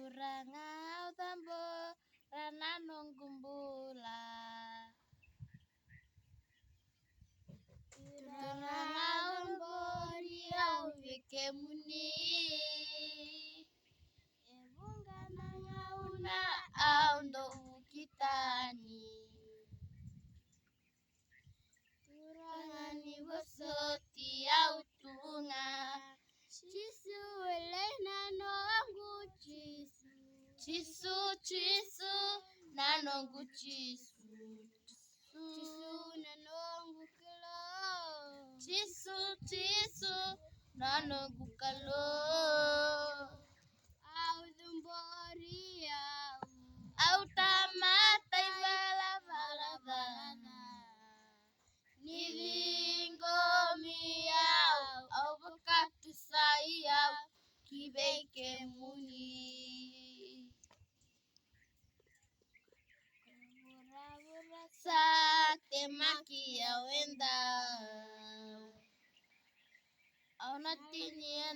Turangau tambo rananong gumbula. Turangau boriau wikemuni. Ebungana ngauna aundo kitani. Turangani bosoti autunga. Cisu nanongu cisu. Cisu nanongu cisu. Cisu nanongu kelo. Cisu nanongu kelo. Au dumboriau. Au tamatai bala-bala. Nilingomiau. Au bekatu sayau. Kibeke muni. Bura-bura sate maki ya wenda. Au natinian